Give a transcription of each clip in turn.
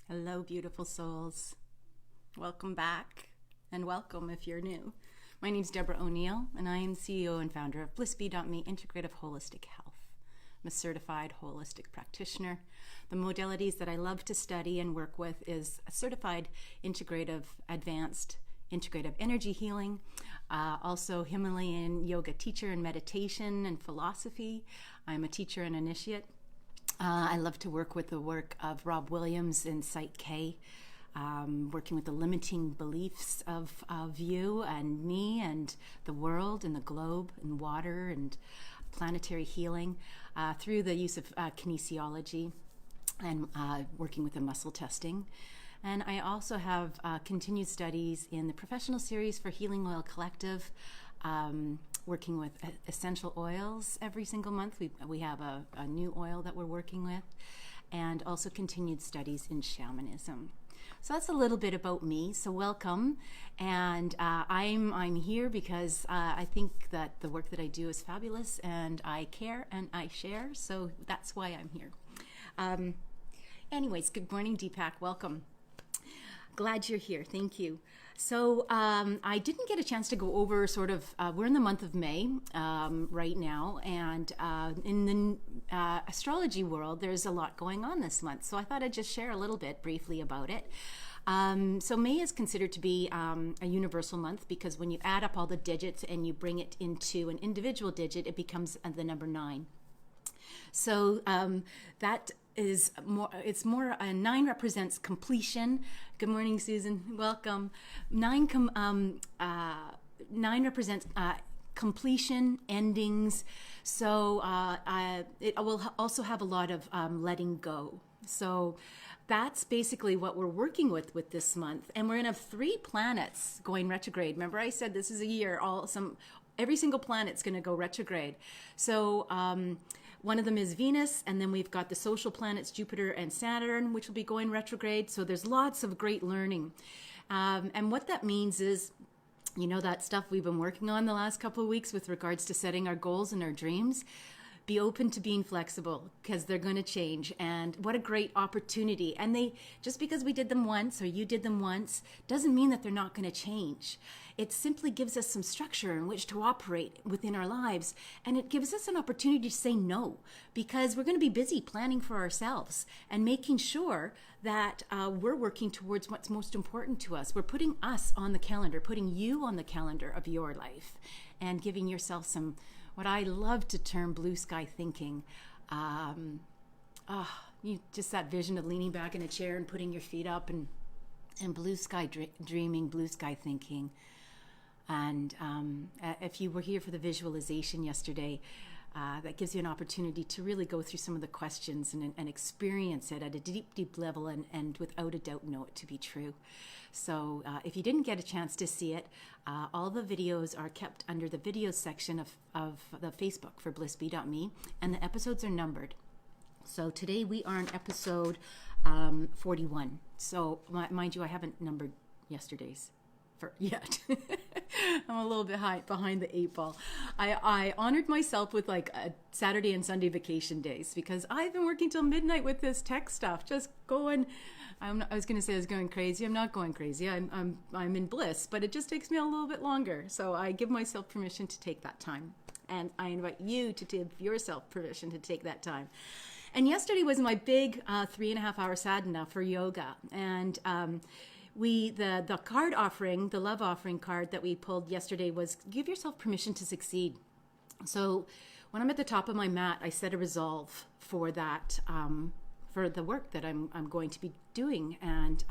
Hello, beautiful souls. Welcome back, and welcome if you're new. My name is Deborah O'Neill, and I am CEO and founder of BlissBee.me Integrative Holistic Health. I'm a certified holistic practitioner. The modalities that I love to study and work with is a certified integrative, advanced integrative energy healing, also Himalayan yoga teacher and meditation and philosophy. I'm a teacher and initiate. I love to work with the work of Rob Williams in Psych K, working with the limiting beliefs of you and me and the world and the globe and water and planetary healing through the use of kinesiology and working with the muscle testing. And I also have continued studies in the professional series for Healing Oil Collective, working with essential oils every single month. We have a new oil that we're working with, and also continued studies in shamanism. So that's a little bit about me. So welcome, and I'm here because I think that the work that I do is fabulous, and I care and I share. So that's why I'm here. Anyways, good morning, Deepak. Welcome. Glad you're here. Thank you. So I didn't get a chance to go over we're in the month of May right now, and in the astrology world, there's a lot going on this month. So I thought I'd just share a little bit briefly about it. So May is considered to be a universal month because when you add up all the digits and you bring it into an individual digit, it becomes the number 9. So that is more, it's more, 9 represents completion. Good morning, Susan. Welcome. 9 represents completion, endings. So it will also have a lot of letting go. So that's basically what we're working with this month. And we're going to have 3 planets going retrograde. Remember I said this is a year, every single planet's going to go retrograde. So one of them is Venus, and then we've got the social planets, Jupiter and Saturn, which will be going retrograde. So there's lots of great learning. And what that means is, you know, that stuff we've been working on the last couple of weeks with regards to setting our goals and our dreams. Be open to being flexible because they're going to change. And what a great opportunity. And just because we did them once or you did them once doesn't mean that they're not going to change. It simply gives us some structure in which to operate within our lives. And it gives us an opportunity to say no, because we're going to be busy planning for ourselves and making sure that we're working towards what's most important to us. We're putting us on the calendar, putting you on the calendar of your life, and giving yourself some, what I love to term, blue sky thinking. Just that vision of leaning back in a chair and putting your feet up and blue sky dreaming, blue sky thinking. And if you were here for the visualization yesterday, that gives you an opportunity to really go through some of the questions and experience it at a deep, deep level and without a doubt know it to be true. So if you didn't get a chance to see it, all the videos are kept under the videos section of the Facebook for BlissBee.me, and the episodes are numbered. So today we are on episode 41. So mind you, I haven't numbered yesterday's yet. I'm a little bit behind the 8 ball. I honored myself with like a Saturday and Sunday vacation days because I've been working till midnight with this tech stuff, just going. I was going to say I was going crazy. I'm not going crazy. I'm in bliss, but it just takes me a little bit longer. So I give myself permission to take that time, and I invite you to give yourself permission to take that time. And yesterday was my big 3.5-hour sadhana for yoga, and the card offering, the love offering card that we pulled yesterday was give yourself permission to succeed. So when I'm at the top of my mat, I set a resolve for that, for the work that I'm going to be doing and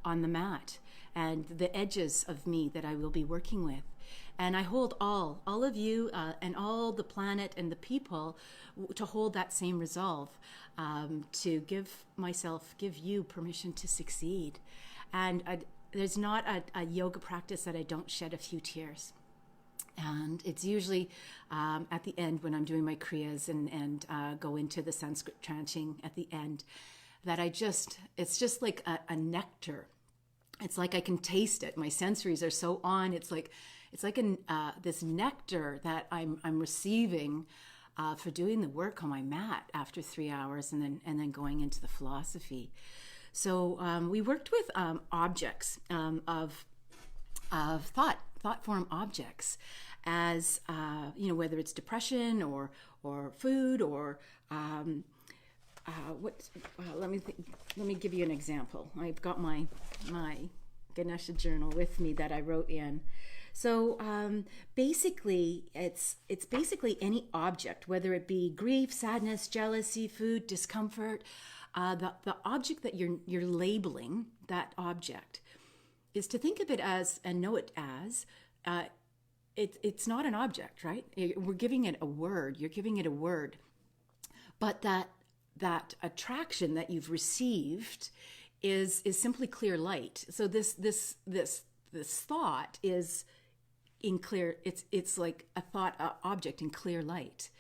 on the mat and the edges of me that I will be working with. And I hold all of you and all the planet and the people to hold that same resolve, to give you permission to succeed. And there's not a yoga practice that I don't shed a few tears. And it's usually at the end when I'm doing my kriyas and go into the Sanskrit chanting at the end, that it's just like a nectar. It's like I can taste it. My sensories are so on. It's like this nectar that I'm receiving for doing the work on my mat after 3 hours and then going into the philosophy. So we worked with objects of thought form objects, as whether it's depression or food or let me give you an example. I've got my Ganesha journal with me that I wrote in. So basically, it's basically any object, whether it be grief, sadness, jealousy, food, discomfort. The object that you're labeling, that object, is to think of it as and know it as. It's not an object, right? We're giving it a word. You're giving it a word, but that attraction that you've received is simply clear light. So this thought is in clear. It's like a thought object in clear light.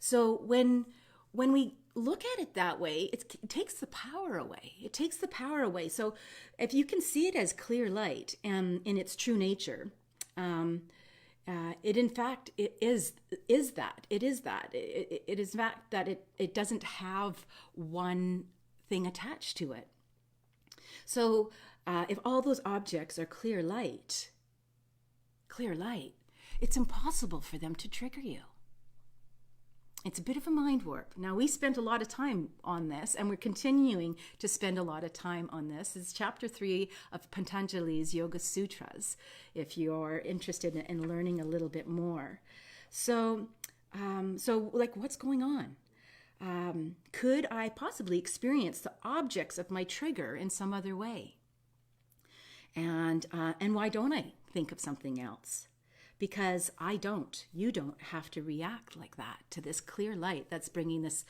So when we look at it that way, it takes the power away. It takes the power away. So if you can see it as clear light and in its true nature, it in fact it is that. It is that. It is fact that it doesn't have one thing attached to it. So if all those objects are clear light, it's impossible for them to trigger you. It's a bit of a mind warp. Now, we spent a lot of time on this, and we're continuing to spend a lot of time on this. It's chapter 3 of Patanjali's Yoga Sutras, if you're interested in learning a little bit more. So what's going on? Could I possibly experience the objects of my trigger in some other way? And why don't I think of something else? Because you don't have to react like that to this clear light that's bringing this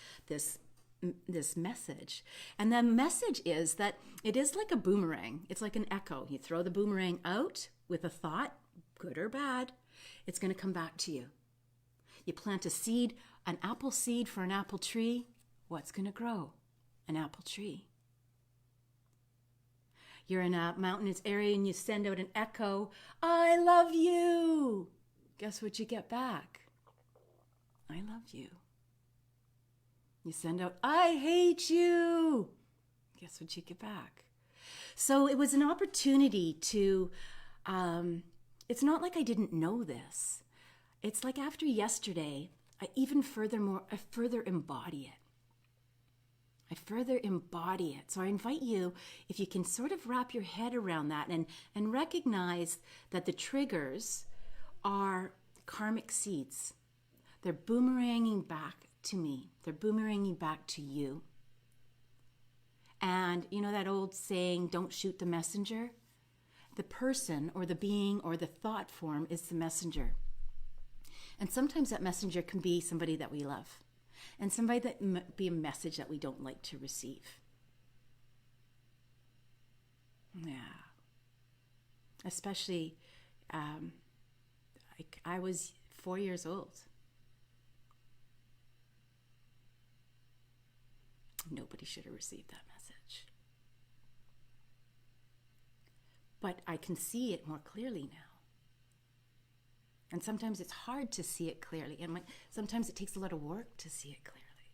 message. And the message is that it is like a boomerang. It's like an echo. You throw the boomerang out with a thought, good or bad, it's going to come back to you. You plant a seed, an apple seed for an apple tree, what's going to grow? An apple tree. You're in a mountainous area and you send out an echo, I love you. Guess what you get back? I love you. You send out, I hate you. Guess what you get back? So it was an opportunity to, it's not like I didn't know this. It's like after yesterday, I further embody it. I further embody it. So I invite you, if you can sort of wrap your head around that and recognize that the triggers are karmic seeds. They're boomeranging back to me. They're boomeranging back to you. And you know that old saying, don't shoot the messenger? The person or the being or the thought form is the messenger. And sometimes that messenger can be somebody that we love. And somebody that might be a message that we don't like to receive. Yeah. Especially, I was 4 years old. Nobody should have received that message. But I can see it more clearly now. And sometimes it's hard to see it clearly. And sometimes it takes a lot of work to see it clearly.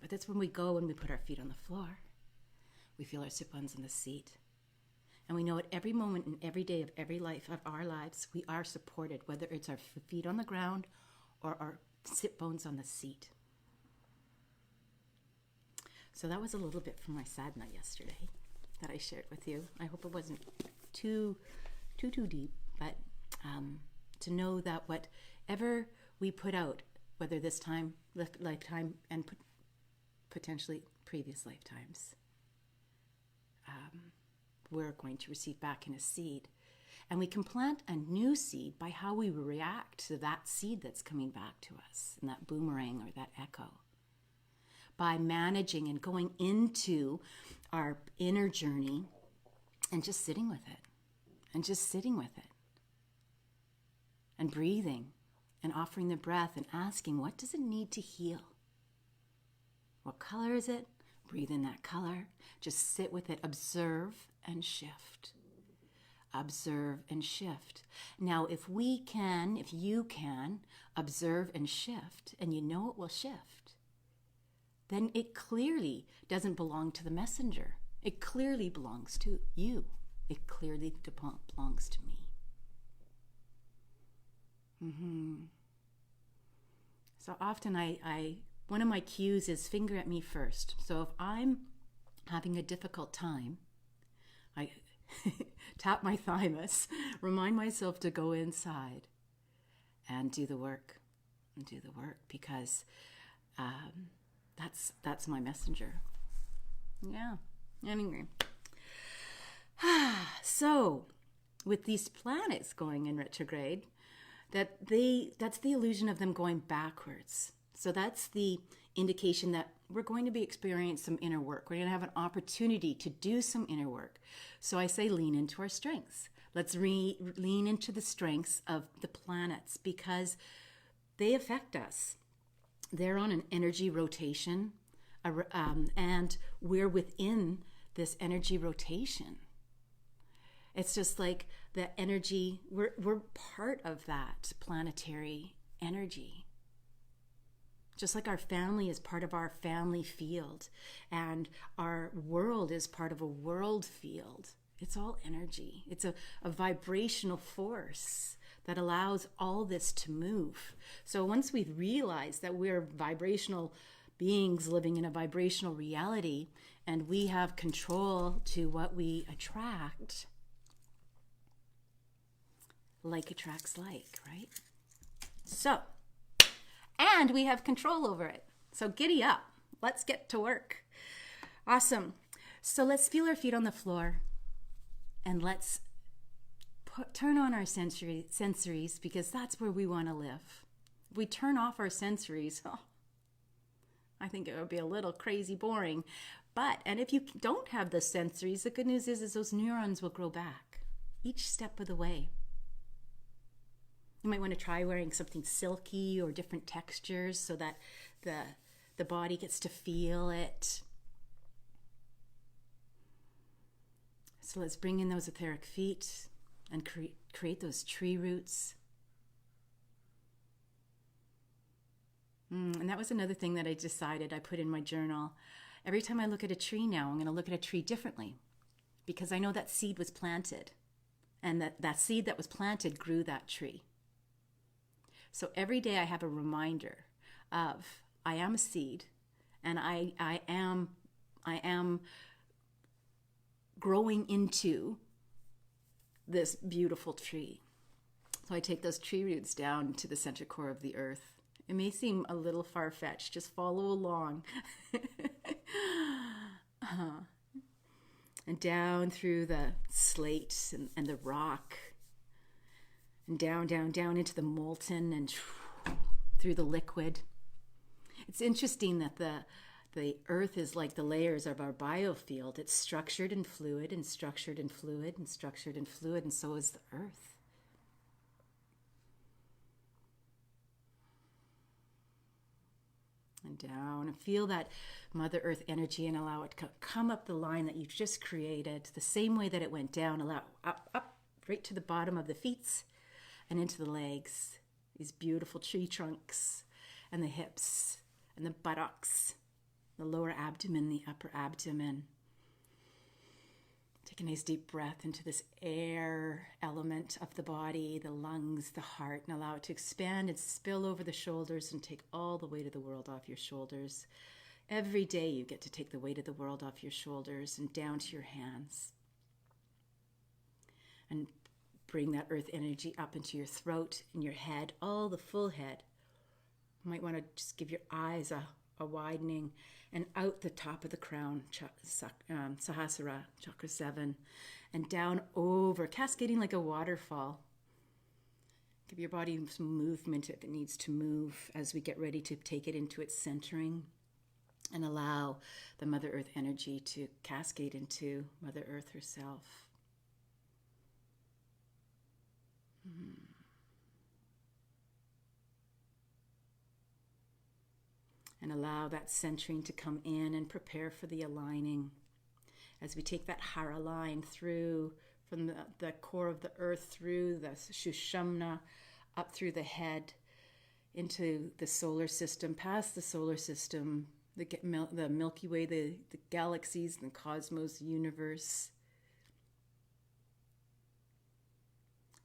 But that's when we go and we put our feet on the floor. We feel our sit-bones on the seat. And we know at every moment and every day of every life of our lives, we are supported, whether it's our feet on the ground or our sit-bones on the seat. So that was a little bit from my sadhana yesterday that I shared with you. I hope it wasn't too deep, but to know that whatever we put out, whether this lifetime and potentially previous lifetimes, we're going to receive back in a seed. And we can plant a new seed by how we react to that seed that's coming back to us, and that boomerang or that echo. By managing and going into our inner journey and just sitting with it. And breathing and offering the breath and asking, what does it need to heal? What color is it? Breathe in that color. Just sit with it. Observe and shift. Observe and shift. Now, if you can observe and shift, and you know it will shift, then it clearly doesn't belong to the messenger. It clearly belongs to you. It clearly belongs to me. So often one of my cues is finger at me first. So if I'm having a difficult time, I tap my thymus, remind myself to go inside and do the work. Because that's my messenger. Yeah. Anyway. So with these planets going in retrograde, that's the illusion of them going backwards. So that's the indication that we're going to be experiencing some inner work. We're going to have an opportunity to do some inner work. So I say lean into our strengths. Let's lean into the strengths of the planets because they affect us. They're on an energy rotation, and we're within this energy rotation. It's just like the energy, we're part of that planetary energy. Just like our family is part of our family field and our world is part of a world field. It's all energy. It's a vibrational force that allows all this to move. So once we realize that we're vibrational beings living in a vibrational reality and we have control to what we attract, like attracts like, right? So, and we have control over it. So giddy up. Let's get to work. Awesome. So let's feel our feet on the floor and let's turn on our sensories because that's where we want to live. If we turn off our sensories, I think it would be a little crazy boring. And if you don't have the sensories, the good news is those neurons will grow back each step of the way. You might want to try wearing something silky or different textures so that the body gets to feel it. So let's bring in those etheric feet and create those tree roots. And that was another thing that I decided I put in my journal. Every time I look at a tree now, I'm going to look at a tree differently because I know that seed was planted and that seed that was planted grew that tree. So every day I have a reminder of I am a seed and I am growing into this beautiful tree. So I take those tree roots down to the center core of the earth. It may seem a little far-fetched, just follow along. And down through the slate and the rock, and down into the molten and through the liquid. It's interesting that the earth is like the layers of our biofield. It's structured and fluid and structured and fluid and structured and fluid, and so is the earth. And down and feel that Mother Earth energy and allow it to come up the line that you've just created, the same way that it went down. Allow up right to the bottom of the feet and into the legs, these beautiful tree trunks and the hips and the buttocks, the lower abdomen, the upper abdomen. Take a nice deep breath into this air element of the body, the lungs, the heart, and allow it to expand and spill over the shoulders and take all the weight of the world off your shoulders. Every day you get to take the weight of the world off your shoulders and down to your hands. And bring that earth energy up into your throat and your head, all the full head. You might want to just give your eyes a widening and out the top of the crown, Sahasrara, chakra 7, and down over, cascading like a waterfall. Give your body some movement if it needs to move as we get ready to take it into its centering and allow the Mother Earth energy to cascade into Mother Earth herself. And allow that centering to come in and prepare for the aligning. As we take that Hara line through from the core of the earth, through the Shushumna, up through the head, into the solar system, past the solar system, the Milky Way, the galaxies, the cosmos, the universe,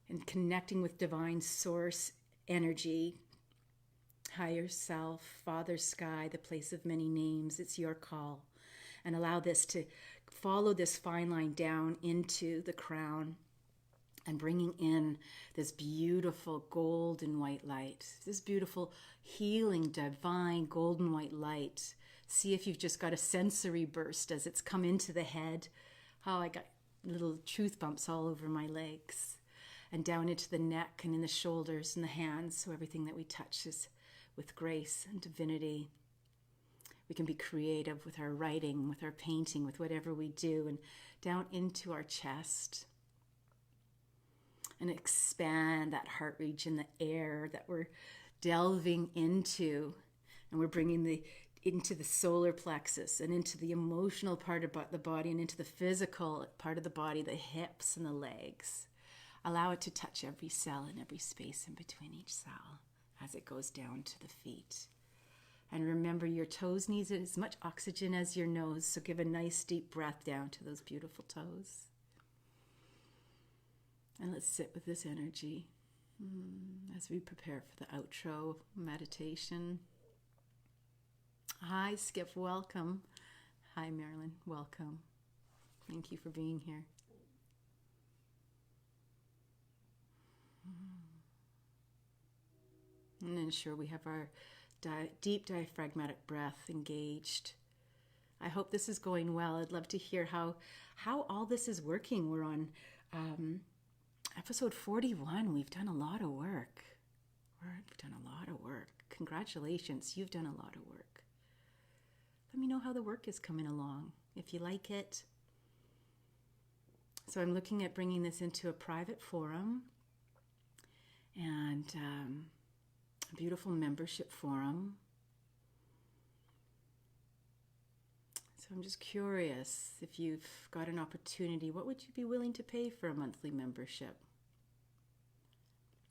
and connecting with divine source energy, higher self, Father Sky, the place of many names. It's your call. And allow this to follow this fine line down into the crown and bringing in this beautiful golden white light, this beautiful healing, divine golden white light. See if you've just got a sensory burst as it's come into the head. Oh, I got little truth bumps all over my legs and down into the neck and in the shoulders and the hands. So everything that we touch is with grace and divinity. We can be creative with our writing, with our painting, with whatever we do, and down into our chest. And expand that heart region, the air that we're delving into. And we're bringing into the solar plexus and into the emotional part of the body and into the physical part of the body, the hips and the legs. Allow it to touch every cell and every space in between each cell as it goes down to the feet. And remember, your toes need as much oxygen as your nose, so give a nice deep breath down to those beautiful toes. And let's sit with this energy as we prepare for the outro meditation. Hi, Skip, welcome. Hi, Marilyn, welcome. Thank you for being here. And ensure we have our deep diaphragmatic breath engaged. I hope this is going well. I'd love to hear how all this is working. We're on episode 41. We've done a lot of work. We've done a lot of work. Congratulations, you've done a lot of work. Let me know how the work is coming along, if you like it. So I'm looking at bringing this into a private forum and a beautiful membership forum. So I'm just curious, if you've got an opportunity, what would you be willing to pay for a monthly membership?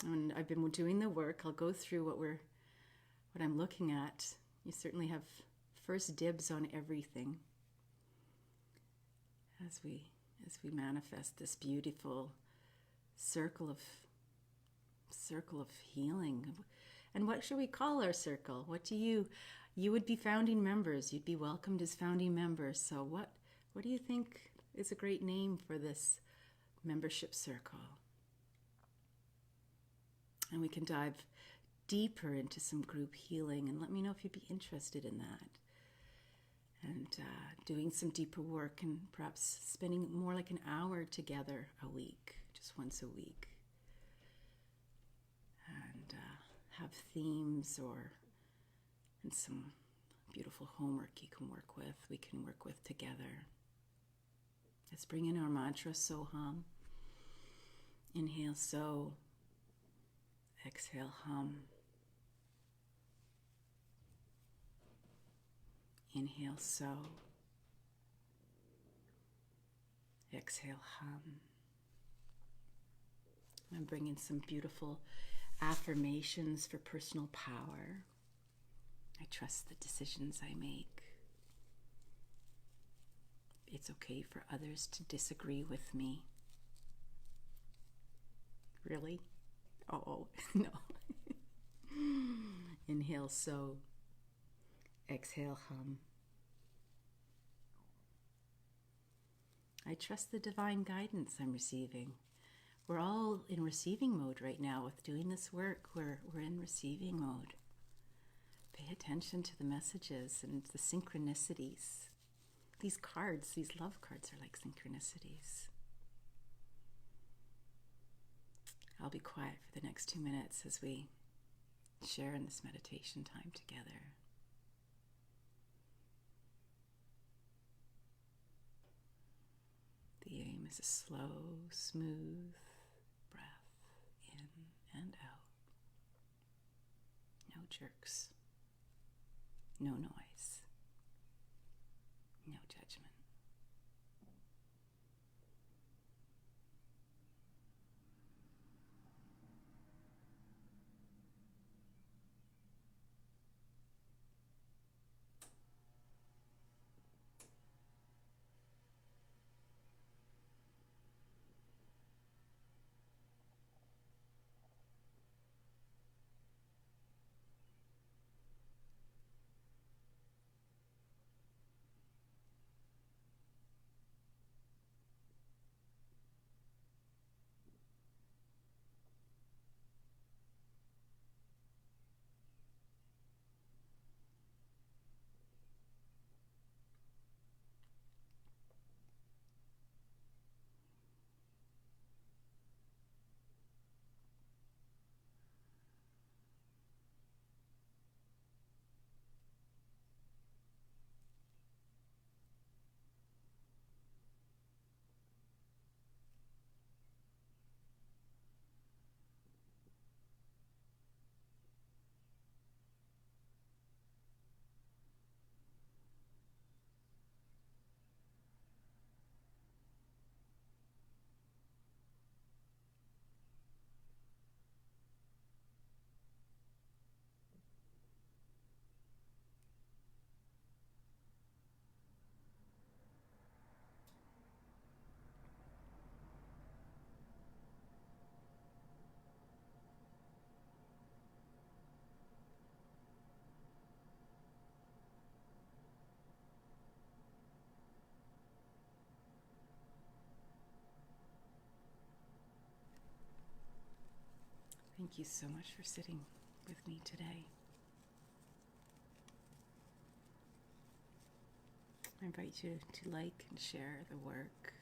And I've been doing the work. I'll go through what I'm looking at. You certainly have first dibs on everything as we manifest this beautiful circle of healing. And what should we call our circle? What do you would be founding members. You'd be welcomed as founding members. So what do you think is a great name for this membership circle? And we can dive deeper into some group healing, and let me know if you'd be interested in that. And doing some deeper work and perhaps spending more like an hour together a week, just once a week. And have themes and some beautiful homework you can work with, we can work with together. Let's bring in our mantra, Soham. Inhale, So. Exhale, Hum. Inhale, So. Exhale, Hum. I'm bringing some beautiful affirmations for personal power. I trust the decisions I make. It's okay for others to disagree with me. Really? Oh, no. Inhale, So. Exhale, Hum. I trust the divine guidance I'm receiving. We're all in receiving mode right now with doing this work. We're in receiving mode. Pay attention to the messages and the synchronicities. These cards, these love cards are like synchronicities. I'll be quiet for the next 2 minutes as we share in this meditation time together. The aim is a slow, smooth breath in and out. No jerks. No noise. No judgment. Thank you so much for sitting with me today. I invite you to like and share the work.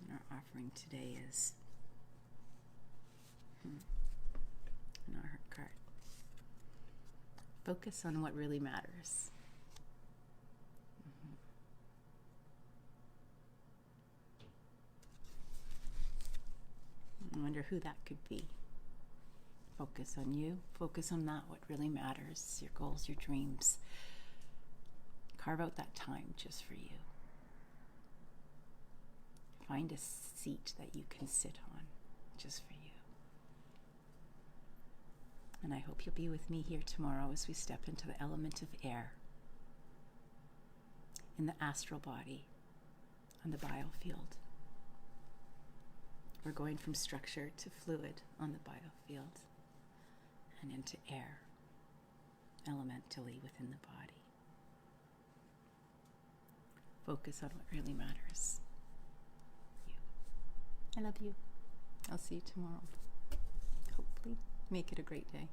And our offering today is in our heart card. Focus on what really matters. I wonder who that could be. Focus on you. Focus on that, what really matters, your goals, your dreams. Carve out that time just for you. Find a seat that you can sit on just for you. And I hope you'll be with me here tomorrow as we step into the element of air in the astral body on the biofield. We're going from structure to fluid on the biofield and into air elementally within the body. Focus on what really matters. You. I love you. I'll see you tomorrow. Hopefully, make it a great day.